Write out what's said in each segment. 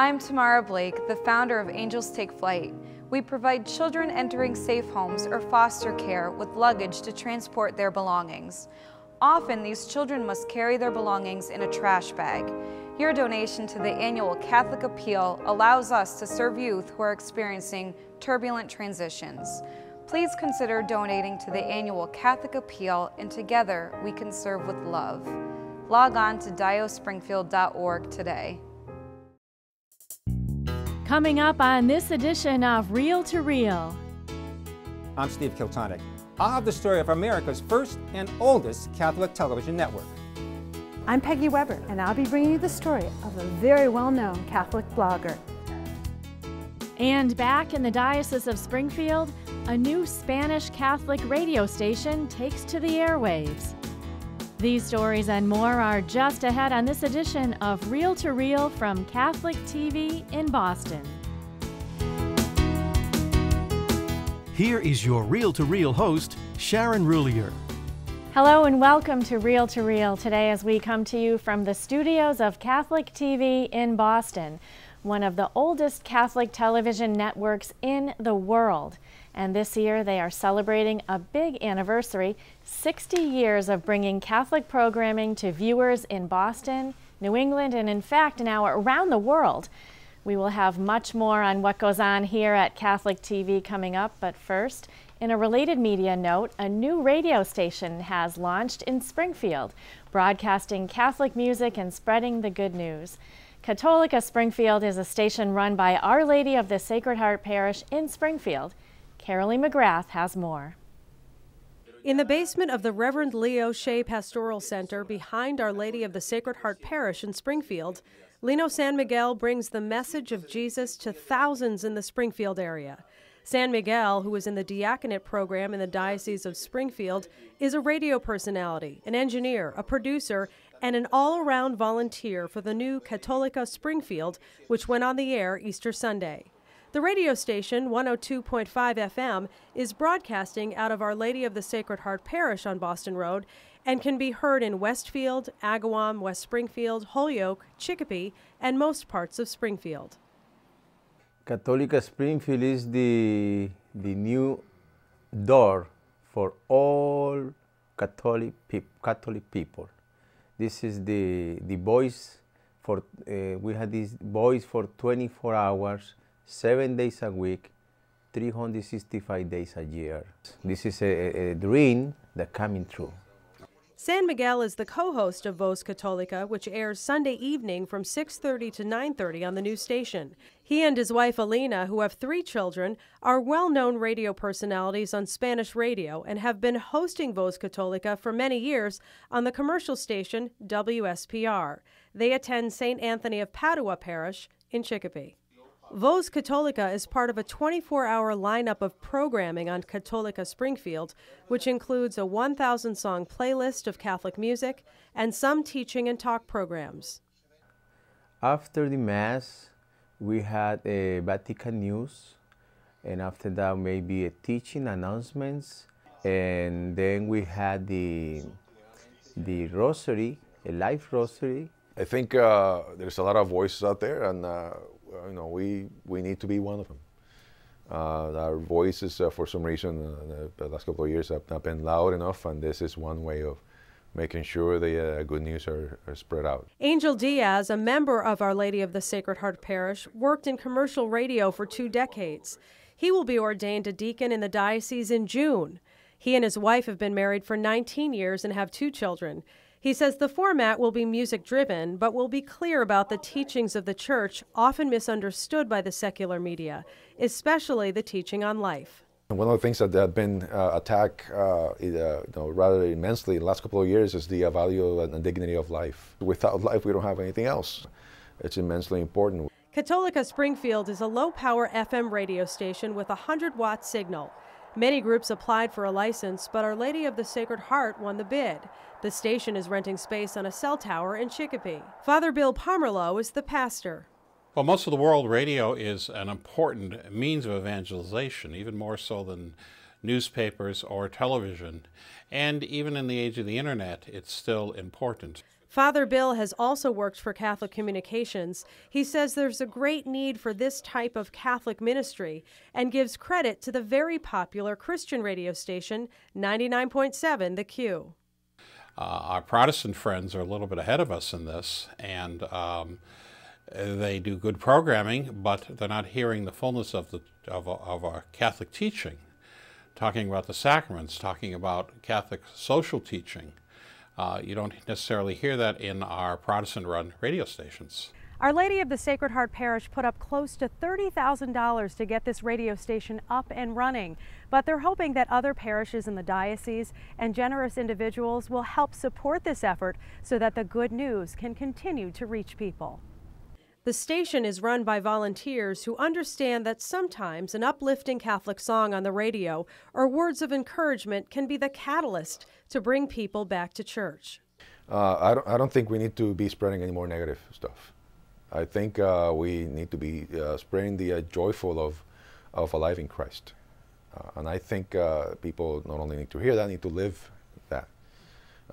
I'm Tamara Blake, the founder of Angels Take Flight. We provide children entering safe homes or foster care with luggage to transport their belongings. Often, these children must carry their belongings in a trash bag. Your donation to the annual Catholic Appeal allows us to serve youth who are experiencing turbulent transitions. Please consider donating to the annual Catholic Appeal, and together we can serve with love. Log on to diospringfield.org today. Coming up on this edition of Reel to Reel. I'm Steve Kiltonic. I'll have the story of America's first and oldest Catholic television network. I'm Peggy Weber, and I'll be bringing you the story of a very well-known Catholic blogger. And back in the Diocese of Springfield, a new Spanish Catholic radio station takes to the airwaves. These stories and more are just ahead on this edition of Reel to Reel from Catholic TV in Boston. Here is your Reel to Reel host, Sharon Roulier. Hello and welcome to Reel to Reel today as we come to you from the studios of Catholic TV in Boston, one of the oldest Catholic television networks in the world. And this year they are celebrating a big anniversary, 60 years of bringing Catholic programming to viewers in Boston, New England, and in fact now around the world. We will have much more on what goes on here at Catholic TV coming up, but first, in a related media note, a new radio station has launched in Springfield, broadcasting Catholic music and spreading the good news. Cattolica Springfield is a station run by Our Lady of the Sacred Heart Parish in Springfield. Carolee McGrath has more. In the basement of the Reverend Leo Shea Pastoral Center behind Our Lady of the Sacred Heart Parish in Springfield, Lino San Miguel brings the message of Jesus to thousands in the Springfield area. San Miguel, who is in the diaconate program in the Diocese of Springfield, is a radio personality, an engineer, a producer, and an all-around volunteer for the new Cattolica Springfield, which went on the air Easter Sunday. The radio station, 102.5 FM, is broadcasting out of Our Lady of the Sacred Heart Parish on Boston Road and can be heard in Westfield, Agawam, West Springfield, Holyoke, Chicopee, and most parts of Springfield. Cattolica Springfield is the new door for all Catholic people. This is the voice for, we had this voice for 24 hours, 7 days a week, 365 days a year. This is a dream that's coming true. San Miguel is the co-host of Voz Católica, which airs Sunday evening from 6:30 to 9:30 on the new station. He and his wife Alina, who have 3 children, are well-known radio personalities on Spanish radio and have been hosting Voz Católica for many years on the commercial station WSPR. They attend St. Anthony of Padua Parish in Chicopee. Voz Católica is part of a 24-hour lineup of programming on Cattolica Springfield, which includes a 1,000-song playlist of Catholic music and some teaching and talk programs. After the Mass, we had a Vatican News, and after that maybe a teaching announcements, and then we had the Rosary, a live Rosary. I think there's a lot of voices out there, and you know, we need to be one of them. Our voices, for some reason, the last couple of years have not been loud enough, and this is one way of making sure the good news are spread out. Angel Diaz, a member of Our Lady of the Sacred Heart Parish, worked in commercial radio for 2 decades. He will be ordained a deacon in the diocese in June. He and his wife have been married for 19 years and have 2 children. He says the format will be music-driven, but will be clear about the teachings of the Church, often misunderstood by the secular media, especially the teaching on life. One of the things that have been attacked rather immensely in the last couple of years is the value and dignity of life. Without life, we don't have anything else. It's immensely important. Cattolica Springfield is a low-power FM radio station with a 100-watt signal. Many groups applied for a license, but Our Lady of the Sacred Heart won the bid. The station is renting space on a cell tower in Chicopee. Father Bill Pomerlow is the pastor. Well, most of the world, radio is an important means of evangelization, even more so than newspapers or television. And even in the age of the internet, it's still important. Father Bill has also worked for Catholic Communications. He says there's a great need for this type of Catholic ministry and gives credit to the very popular Christian radio station, 99.7 The Q. Our Protestant friends are a little bit ahead of us in this, and they do good programming, but they're not hearing the fullness of our Catholic teaching, talking about the sacraments, talking about Catholic social teaching. You don't necessarily hear that in our Protestant-run radio stations. Our Lady of the Sacred Heart Parish put up close to $30,000 to get this radio station up and running, but they're hoping that other parishes in the diocese and generous individuals will help support this effort so that the good news can continue to reach people. The station is run by volunteers who understand that sometimes an uplifting Catholic song on the radio or words of encouragement can be the catalyst to bring people back to church. I don't think we need to be spreading any more negative stuff. I think we need to be spreading the joyful of alive in Christ. And I think people not only need to hear that, need to live that.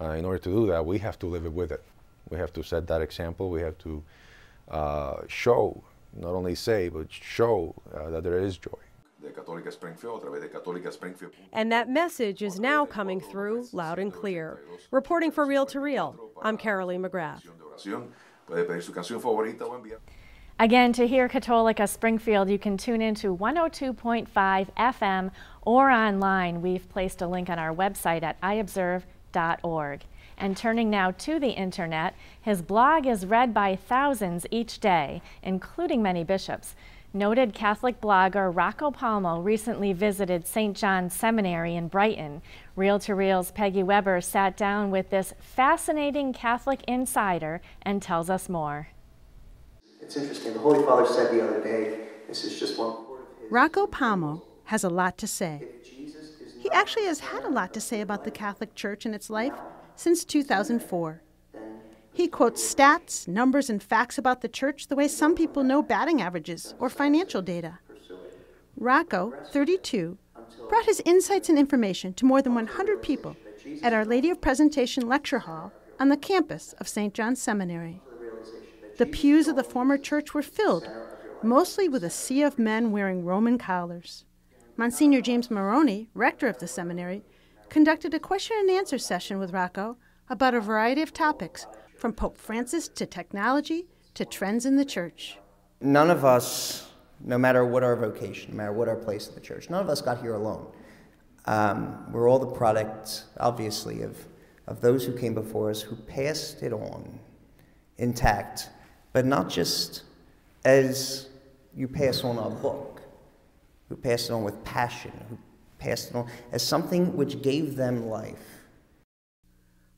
In order to do that, we have to live it with it. We have to set that example. We have to show, not only say, but show that there is joy. And that message is now coming through loud and clear. Reporting for Reel to Reel, I'm Caroline McGrath. Again, to hear Catholica Springfield, you can tune into 102.5 FM or online. We've placed a link on our website at iobserve.org. And turning now to the internet, his blog is read by thousands each day, including many bishops. Noted Catholic blogger Rocco Palmo recently visited St. John's Seminary in Brighton. Reel to Reel's Peggy Weber sat down with this fascinating Catholic insider and tells us more. It's interesting. The Holy Father said the other day, this is just one part of his... Rocco Palmo has a lot to say. He actually has had a lot to say about the Catholic Church and its life since 2004. He quotes stats, numbers, and facts about the church the way some people know batting averages or financial data. Rocco, 32, brought his insights and information to more than 100 people at Our Lady of Presentation Lecture Hall on the campus of St. John's Seminary. The pews of the former church were filled, mostly with a sea of men wearing Roman collars. Monsignor James Maroney, rector of the seminary, conducted a question and answer session with Rocco about a variety of topics, from Pope Francis to technology to trends in the church. None of us, no matter what our vocation, no matter what our place in the church, none of us got here alone. We're all the product, obviously, of those who came before us, who passed it on intact, but not just as you pass on a book, who passed it on with passion, who passed it on as something which gave them life.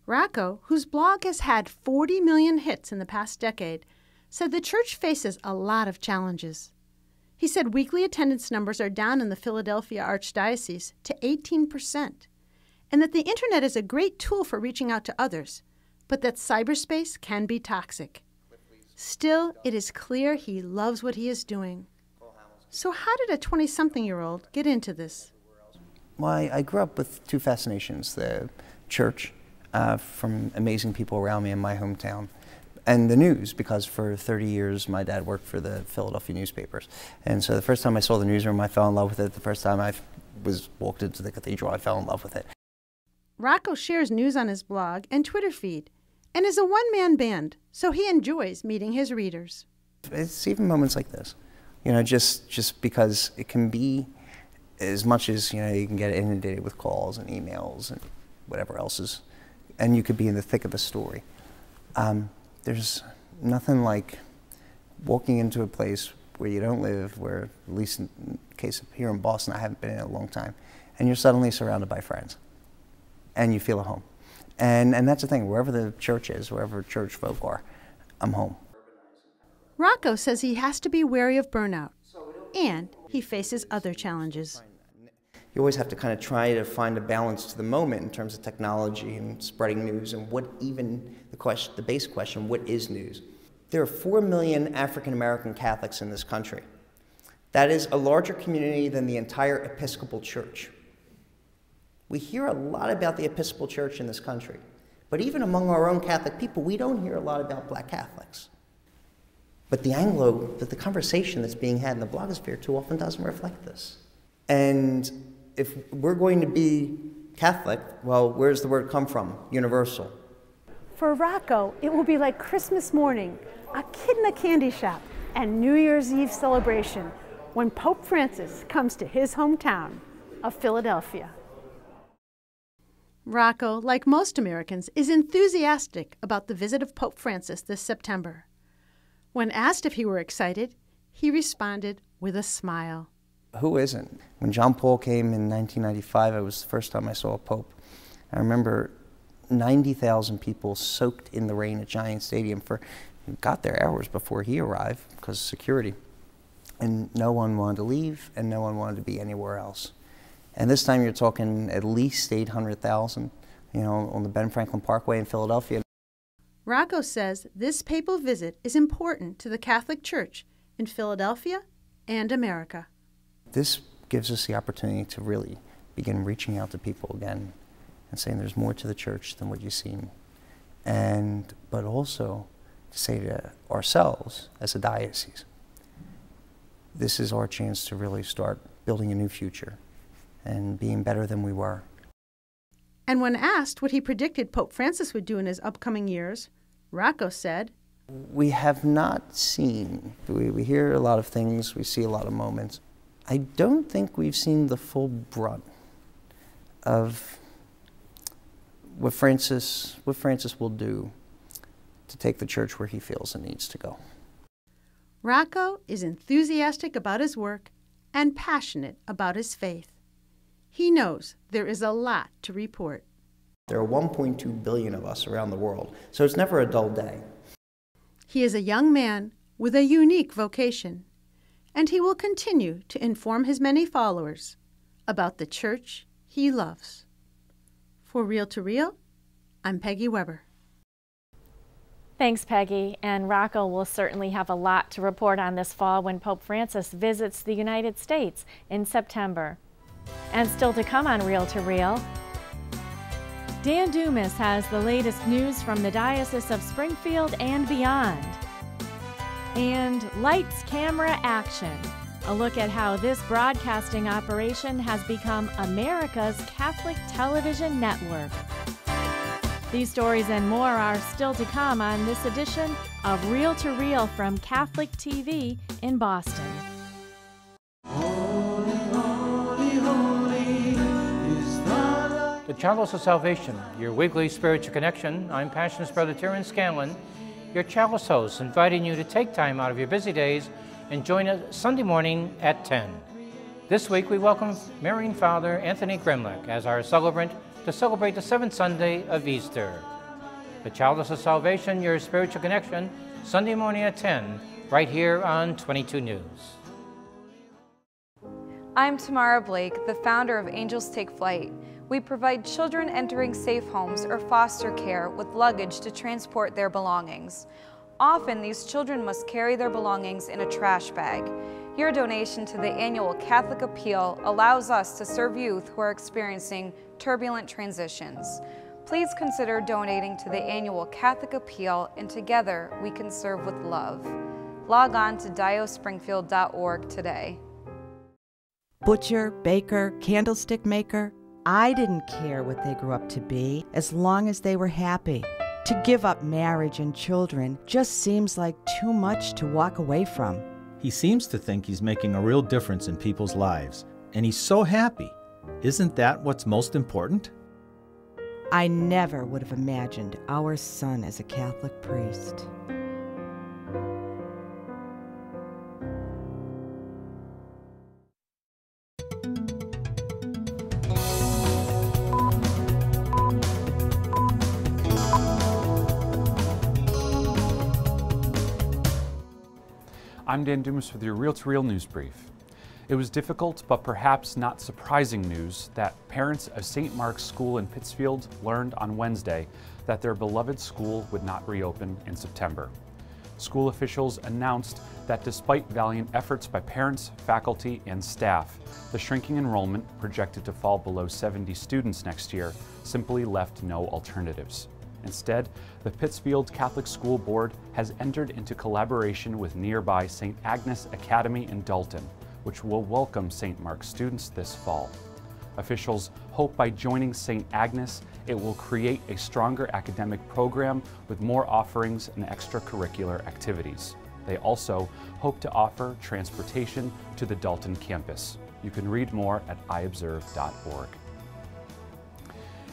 Rocco, whose blog has had 40 million hits in the past decade, said the church faces a lot of challenges. He said weekly attendance numbers are down in the Philadelphia Archdiocese to 18%, and that the internet is a great tool for reaching out to others, but that cyberspace can be toxic. Still, it is clear he loves what he is doing. So how did a 20-something-year-old get into this? Well, I grew up with two fascinations, the church, from amazing people around me in my hometown, and the news, because for 30 years my dad worked for the Philadelphia newspapers. And so the first time I saw the newsroom, I fell in love with it. The first time I walked into the cathedral, I fell in love with it. Rocco shares news on his blog and Twitter feed, and is a one-man band, so he enjoys meeting his readers. It's even moments like this, you know, just because it can be, as much as, you know, you can get inundated with calls and emails and whatever else is, and you could be in the thick of the story. There's nothing like walking into a place where you don't live, where, at least in the case of here in Boston, I haven't been in a long time, and you're suddenly surrounded by friends, and you feel at home. And that's the thing, wherever the church is, wherever church folk are, I'm home. Rocco says he has to be wary of burnout, and he faces other challenges. You always have to kind of try to find a balance to the moment in terms of technology and spreading news, and what even the base question, what is news? There are 4 million African American Catholics in this country. That is a larger community than the entire Episcopal Church. We hear a lot about the Episcopal Church in this country, But even among our own Catholic people, we don't hear a lot about black Catholics. But the conversation that's being had in the blogosphere too often doesn't reflect this. And if we're going to be Catholic, well, where does the word come from? Universal. For Rocco, it will be like Christmas morning, a kid in a candy shop, and New Year's Eve celebration when Pope Francis comes to his hometown of Philadelphia. Rocco, like most Americans, is enthusiastic about the visit of Pope Francis this September. When asked if he were excited, he responded with a smile. Who isn't? When John Paul came in 1995, it was the first time I saw a Pope. I remember 90,000 people soaked in the rain at Giant Stadium got there hours before he arrived because of security. And no one wanted to leave, and no one wanted to be anywhere else. And this time you're talking at least 800,000, on the Ben Franklin Parkway in Philadelphia. Rocco says this papal visit is important to the Catholic Church in Philadelphia and America. This gives us the opportunity to really begin reaching out to people again and saying there's more to the church than what you've seen. But also to say to ourselves as a diocese, this is our chance to really start building a new future and being better than we were. And when asked what he predicted Pope Francis would do in his upcoming years, Rocco said, we have not seen, we hear a lot of things, we see a lot of moments. I don't think we've seen the full brunt of what Francis will do to take the church where he feels it needs to go. Rocco is enthusiastic about his work and passionate about his faith. He knows there is a lot to report. There are 1.2 billion of us around the world, so it's never a dull day. He is a young man with a unique vocation, and he will continue to inform his many followers about the church he loves. For Real to Real, I'm Peggy Weber. Thanks, Peggy. And Rocco will certainly have a lot to report on this fall when Pope Francis visits the United States in September. And still to come on Real to Real, Dan Dumas has the latest news from the Diocese of Springfield and beyond. And Lights, Camera, Action, a look at how this broadcasting operation has become America's Catholic television network. These stories and more are still to come on this edition of Real to Real from Catholic TV in Boston. The Chalice of Salvation, your weekly spiritual connection. I'm Passionist Brother Terrence Scanlon, your Chalice host, inviting you to take time out of your busy days and join us Sunday morning at 10. This week we welcome Marian Father Anthony Grimlick as our celebrant to celebrate the 7th Sunday of Easter. The Chalice of Salvation, your spiritual connection, Sunday morning at 10, right here on 22 News. I'm Tamara Blake, the founder of Angels Take Flight. We provide children entering safe homes or foster care with luggage to transport their belongings. Often, these children must carry their belongings in a trash bag. Your donation to the annual Catholic Appeal allows us to serve youth who are experiencing turbulent transitions. Please consider donating to the annual Catholic Appeal, and together we can serve with love. Log on to diospringfield.org today. Butcher, baker, candlestick maker, I didn't care what they grew up to be as long as they were happy. To give up marriage and children just seems like too much to walk away from. He seems to think he's making a real difference in people's lives, and he's so happy. Isn't that what's most important? I never would have imagined our son as a Catholic priest. I'm Dan Dumas with your Real to Real news brief. It was difficult, but perhaps not surprising news that parents of St. Mark's School in Pittsfield learned on Wednesday that their beloved school would not reopen in September. School officials announced that despite valiant efforts by parents, faculty, and staff, the shrinking enrollment, projected to fall below 70 students next year, simply left no alternatives. Instead, the Pittsfield Catholic School Board has entered into collaboration with nearby St. Agnes Academy in Dalton, which will welcome St. Mark's students this fall. Officials hope by joining St. Agnes, it will create a stronger academic program with more offerings and extracurricular activities. They also hope to offer transportation to the Dalton campus. You can read more at iobserve.org.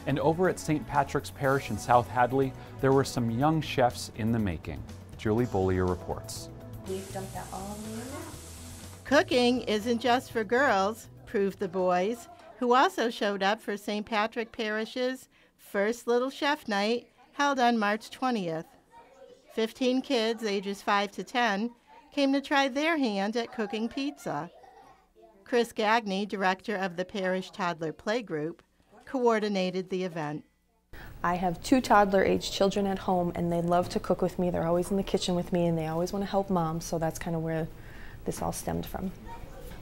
And over at St. Patrick's Parish in South Hadley, there were some young chefs in the making. Julie Beaulieu reports. We've dumped that all in there. Cooking isn't just for girls, proved the boys, who also showed up for St. Patrick Parish's first Little Chef Night, held on March 20th. 15 kids, ages 5 to 10, came to try their hand at cooking pizza. Chris Gagney, director of the Parish Toddler Playgroup, coordinated the event. I have 2 toddler-age children at home, and they love to cook with me. They're always in the kitchen with me, and they always want to help mom, so that's kind of where this all stemmed from.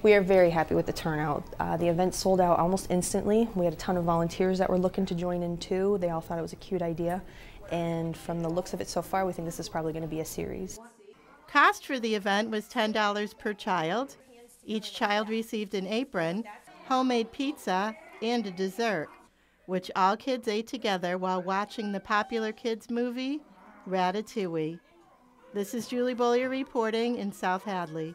We are very happy with the turnout. The event sold out almost instantly. We had a ton of volunteers that were looking to join in too. They all thought it was a cute idea, and from the looks of it so far, we think this is probably going to be a series. Cost for the event was $10 per child. Each child received an apron, homemade pizza, and a dessert, which all kids ate together while watching the popular kids movie, Ratatouille. This is Julie Beaulieu reporting in South Hadley.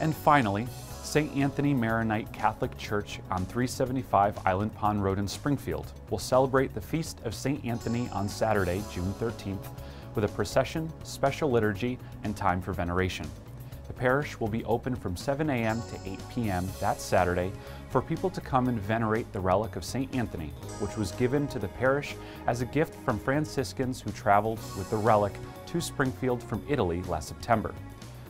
And finally, St. Anthony Maronite Catholic Church on 375 Island Pond Road in Springfield will celebrate the Feast of St. Anthony on Saturday, June 13th, with a procession, special liturgy, and time for veneration. The parish will be open from 7 a.m. to 8 p.m. that Saturday for people to come and venerate the relic of St. Anthony, which was given to the parish as a gift from Franciscans who traveled with the relic to Springfield from Italy last September.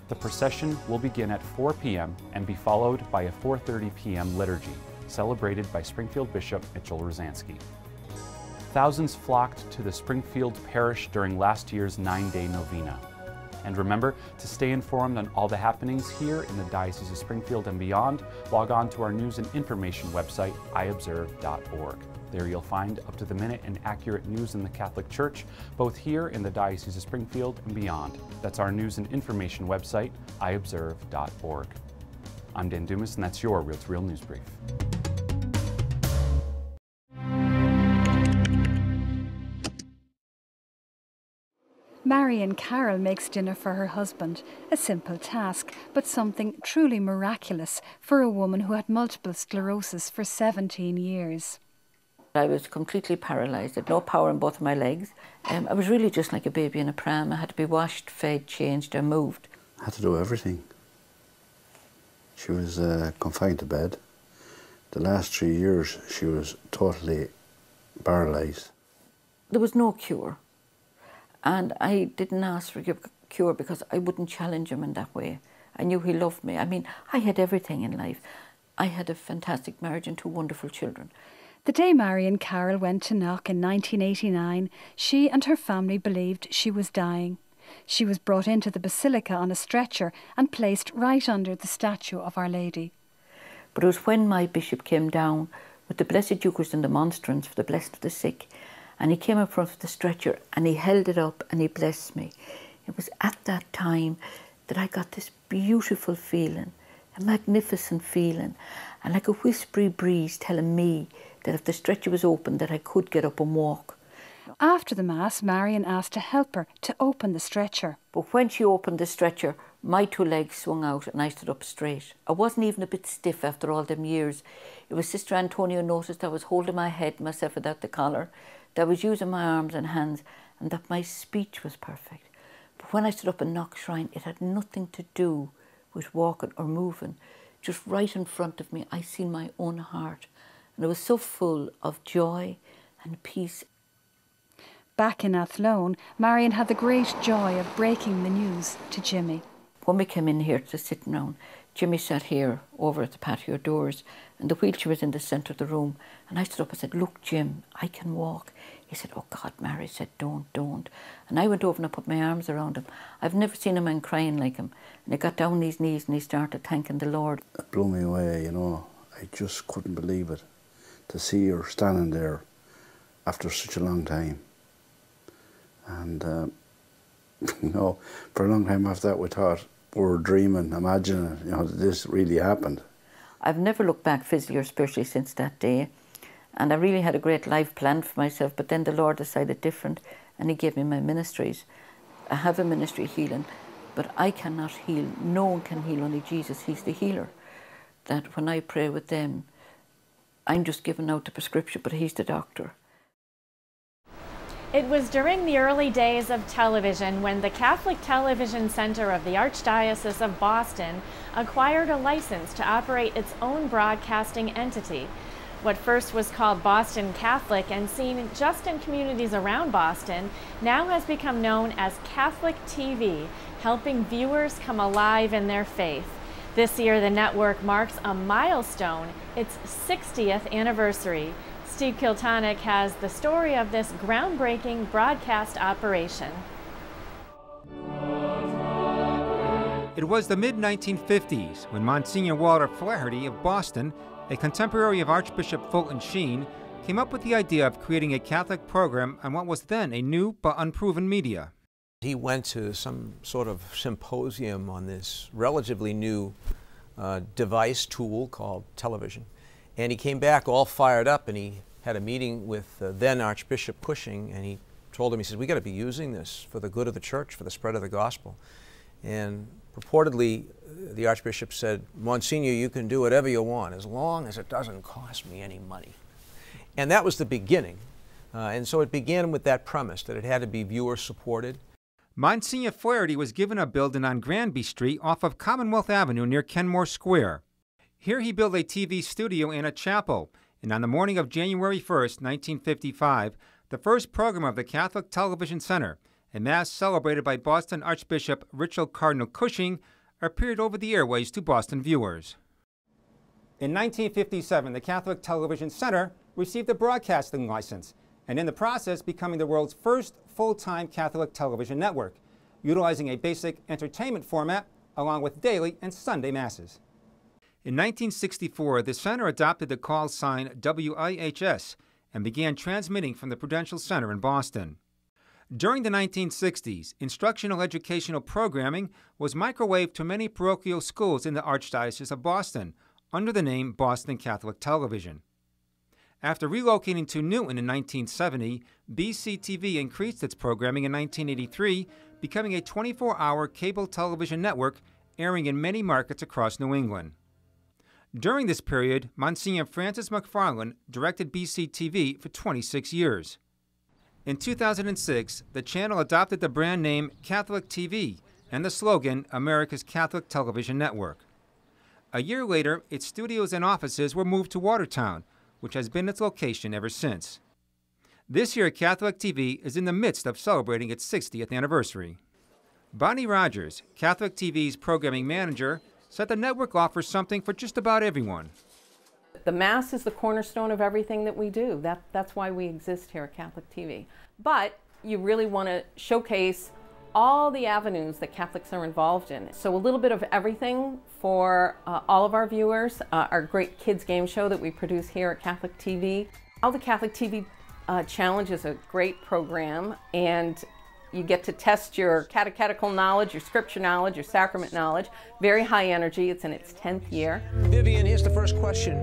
The procession will begin at 4 p.m. and be followed by a 4:30 p.m. liturgy, celebrated by Springfield Bishop Mitchell Rosansky. Thousands flocked to the Springfield parish during last year's 9-day novena. And remember to stay informed on all the happenings here in the Diocese of Springfield and beyond. Log on to our news and information website, iobserve.org. There you'll find up-to-the-minute and accurate news in the Catholic Church, both here in the Diocese of Springfield and beyond. That's our news and information website, iobserve.org. I'm Dan Dumas, and that's your Real to Real News Brief. Marion Carroll makes dinner for her husband, a simple task, but something truly miraculous for a woman who had multiple sclerosis for 17 years. I was completely paralysed, had no power in both of my legs. I was really just like a baby in a pram. I had to be washed, fed, changed and moved. I had to do everything. She was confined to bed. The last 3 years she was totally paralysed. There was no cure. And I didn't ask for a cure because I wouldn't challenge him in that way. I knew he loved me. I mean, I had everything in life. I had a fantastic marriage and 2 wonderful children. The day Marion Carroll went to Knock in 1989, she and her family believed she was dying. She was brought into the Basilica on a stretcher and placed right under the statue of Our Lady. But it was when my bishop came down with the Blessed Eucharist and the monstrance for the blessed of the sick, and he came up from the stretcher and he held it up and he blessed me. It was at that time that I got this beautiful feeling, a magnificent feeling, and like a whispery breeze telling me that if the stretcher was open that I could get up and walk. After the Mass, Marion asked to help her to open the stretcher. But when she opened the stretcher, my 2 legs swung out and I stood up straight. I wasn't even a bit stiff after all them years. It was Sister Antonia noticed I was holding my head myself without the collar, that I was using my arms and hands, and that my speech was perfect. But when I stood up in Knock Shrine, it had nothing to do with walking or moving. Just right in front of me, I seen my own heart. And it was so full of joy and peace. Back in Athlone, Marion had the great joy of breaking the news to Jimmy. When we came in here to sit round, Jimmy sat here over at the patio doors and the wheelchair was in the centre of the room. And I stood up and said, "Look, Jim, I can walk." He said, "Oh God, Mary," said, don't. And I went over and I put my arms around him. I've never seen a man crying like him. And he got down on his knees and he started thanking the Lord. It blew me away, you know. I just couldn't believe it. To see her standing there after such a long time. And, you know, for a long time after that we thought we were dreaming, imagining, you know, that this really happened. I've never looked back physically or spiritually since that day. And I really had a great life planned for myself, but then the Lord decided different and He gave me my ministries. I have a ministry of healing, but I cannot heal. No one can heal, only Jesus. He's the healer. That when I pray with them, I'm just giving out the prescription, but He's the doctor. It was during the early days of television when the Catholic Television Center of the Archdiocese of Boston acquired a license to operate its own broadcasting entity. What first was called Boston Catholic and seen just in communities around Boston now has become known as Catholic TV, helping viewers come alive in their faith. This year, the network marks a milestone, its 60th anniversary. Steve Kiltonick has the story of this groundbreaking broadcast operation. It was the mid-1950s when Monsignor Walter Flaherty of Boston, a contemporary of Archbishop Fulton Sheen, came up with the idea of creating a Catholic program on what was then a new but unproven media. He went to some sort of symposium on this relatively new device tool called television. And he came back all fired up, and he had a meeting with then Archbishop Cushing, and he told him, he said, we got to be using this for the good of the church, for the spread of the gospel. And purportedly, the Archbishop said, Monsignor, you can do whatever you want as long as it doesn't cost me any money. And that was the beginning. And so it began with that premise that it had to be viewer supported. Monsignor Flaherty was given a building on Granby Street off of Commonwealth Avenue near Kenmore Square. Here he built a TV studio and a chapel, and on the morning of January 1st, 1955, the first program of the Catholic Television Center, a Mass celebrated by Boston Archbishop Richard Cardinal Cushing, appeared over the airways to Boston viewers. In 1957, the Catholic Television Center received a broadcasting license, and in the process becoming the world's first full-time Catholic television network, utilizing a basic entertainment format along with daily and Sunday masses. In 1964, the center adopted the call sign WIHS and began transmitting from the Prudential Center in Boston. During the 1960s, instructional educational programming was microwaved to many parochial schools in the Archdiocese of Boston under the name Boston Catholic Television. After relocating to Newton in 1970, BCTV increased its programming in 1983, becoming a 24-hour cable television network airing in many markets across New England. During this period, Monsignor Francis McFarland directed BCTV for 26 years. In 2006, the channel adopted the brand name Catholic TV and the slogan America's Catholic Television Network. A year later, its studios and offices were moved to Watertown, which has been its location ever since. This year, Catholic TV is in the midst of celebrating its 60th anniversary. Bonnie Rogers, Catholic TV's programming manager, said the network offers something for just about everyone. The Mass is the cornerstone of everything that we do. That's why we exist here at Catholic TV. But you really want to showcase all the avenues that Catholics are involved in. So a little bit of everything for all of our viewers. Our great kids game show that we produce here at Catholic TV. All the Catholic TV Challenge is a great program, and you get to test your catechetical knowledge, your scripture knowledge, your sacrament knowledge. Very high energy. It's in its 10th year. Vivian, here's the first question.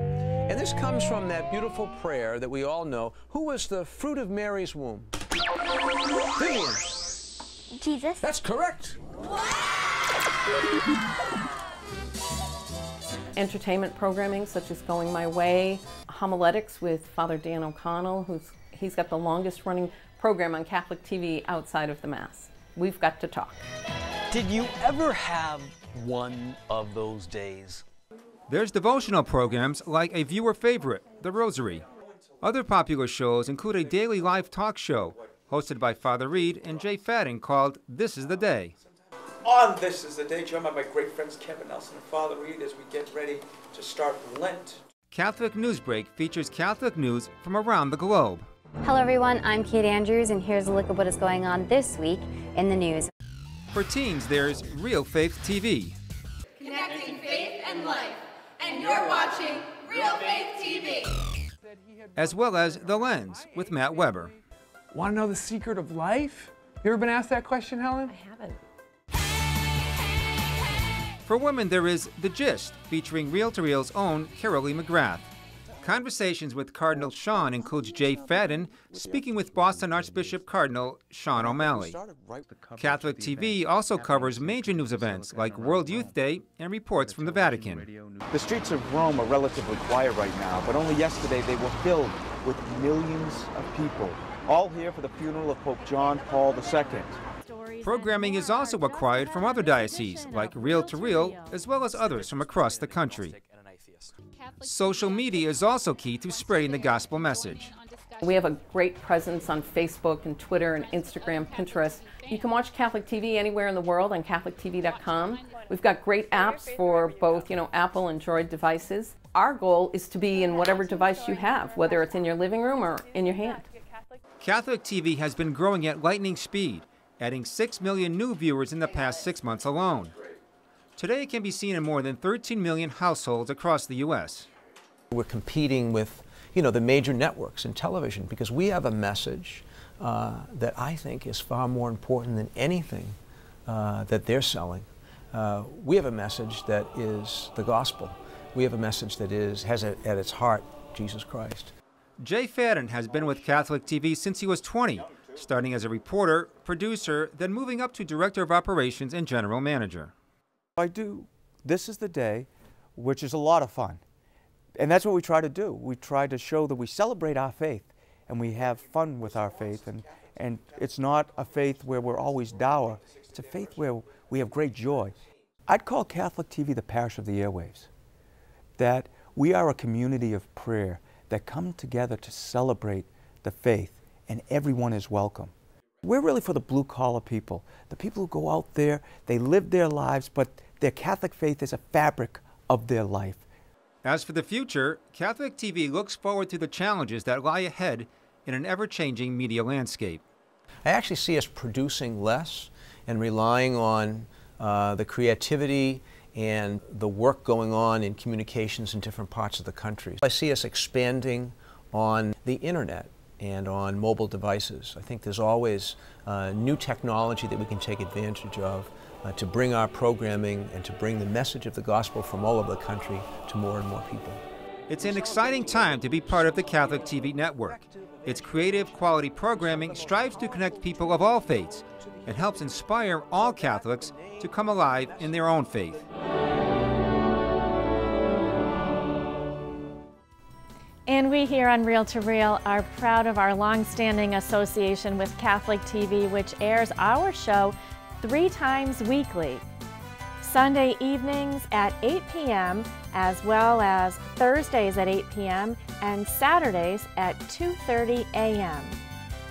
And this comes from that beautiful prayer that we all know. Who was the fruit of Mary's womb? Vivian. Jesus. That's correct. Entertainment programming such as Going My Way, homiletics with Father Dan O'Connell, he's got the longest running program on Catholic TV outside of the Mass. We've got to talk. Did you ever have one of those days? There's devotional programs like a viewer favorite, The Rosary. Other popular shows include a daily live talk show hosted by Father Reed and Jay Fadden called This is the Day. On This is the Day, joined by my great friends Kevin Nelson and Father Reed as we get ready to start Lent. Catholic Newsbreak features Catholic news from around the globe. Hello everyone, I'm Kate Andrews, and here's a look at what is going on this week in the news. For teens, there's Real Faith TV. Connecting faith and life, and you're watching Real Faith TV. as well as The Lens with Matt Weber. Want to know the secret of life? You ever been asked that question, Helen? I haven't. For women, there is The Gist, featuring Reel to Reel's own Carolee McGrath. Conversations with Cardinal Sean includes Jay Fadden speaking with Boston Archbishop Cardinal Sean O'Malley. Catholic TV also covers major news events like World Youth Day and reports from the Vatican. The streets of Rome are relatively quiet right now, but only yesterday they were filled with millions of people, all here for the funeral of Pope John Paul II. Programming is also acquired from other dioceses, like Reel to Reel, as well as others from across the country. Social media is also key to spreading the gospel message. We have a great presence on Facebook and Twitter and Instagram, Pinterest. You can watch Catholic TV anywhere in the world on CatholicTV.com. We've got great apps for both, Apple and Android devices. Our goal is to be in whatever device you have, whether it's in your living room or in your hand. Catholic TV has been growing at lightning speed, adding 6 million new viewers in the past 6 months alone. Today it can be seen in more than 13 million households across the U.S. We're competing with, the major networks in television because we have a message that I think is far more important than anything that they're selling. We have a message that is the gospel. We have a message that has at its heart Jesus Christ. Jay Fadden has been with Catholic TV since he was 20, starting as a reporter, producer, then moving up to director of operations and general manager. This is the day, which is a lot of fun. And that's what we try to do. We try to show that we celebrate our faith and we have fun with our faith. And it's not a faith where we're always dour. It's a faith where we have great joy. I'd call Catholic TV the parish of the airwaves. That we are a community of prayer that come together to celebrate the faith, and everyone is welcome. We're really for the blue-collar people, the people who go out there, they live their lives, but their Catholic faith is a fabric of their life. As for the future, Catholic TV looks forward to the challenges that lie ahead in an ever-changing media landscape. I actually see us producing less and relying on the creativity and the work going on in communications in different parts of the country. I see us expanding on the internet and on mobile devices. I think there's always new technology that we can take advantage of to bring our programming and to bring the message of the gospel from all over the country to more and more people. It's an exciting time to be part of the Catholic TV network. Its creative, quality programming strives to connect people of all faiths and helps inspire all Catholics to come alive in their own faith. And we here on Reel to Reel are proud of our long-standing association with Catholic TV, which airs our show 3 times weekly. Sunday evenings at 8 p.m., as well as Thursdays at 8 p.m. and Saturdays at 2:30 a.m.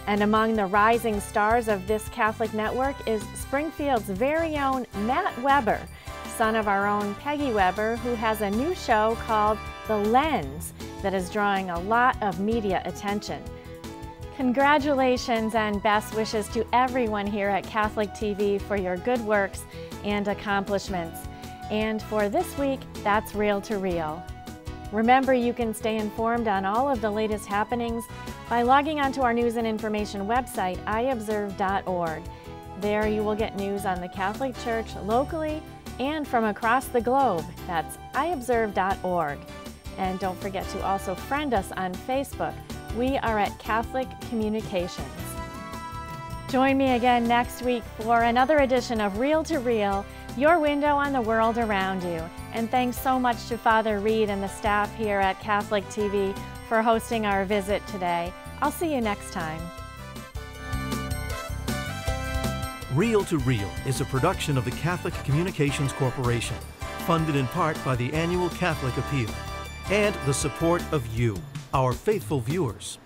And among the rising stars of this Catholic network is Springfield's very own Matt Weber, son of our own Peggy Weber, who has a new show called The Lens that is drawing a lot of media attention. Congratulations and best wishes to everyone here at Catholic TV for your good works and accomplishments. And for this week, that's Reel to Reel. Remember, you can stay informed on all of the latest happenings by logging onto our news and information website, iobserve.org. There you will get news on the Catholic Church locally and from across the globe. That's iobserve.org. And don't forget to also friend us on Facebook. We are at Catholic Communications. Join me again next week for another edition of Reel to Reel, your window on the world around you. And thanks so much to Father Reed and the staff here at Catholic TV for hosting our visit today. I'll see you next time. Reel to Reel is a production of the Catholic Communications Corporation, funded in part by the annual Catholic Appeal and the support of you, our faithful viewers.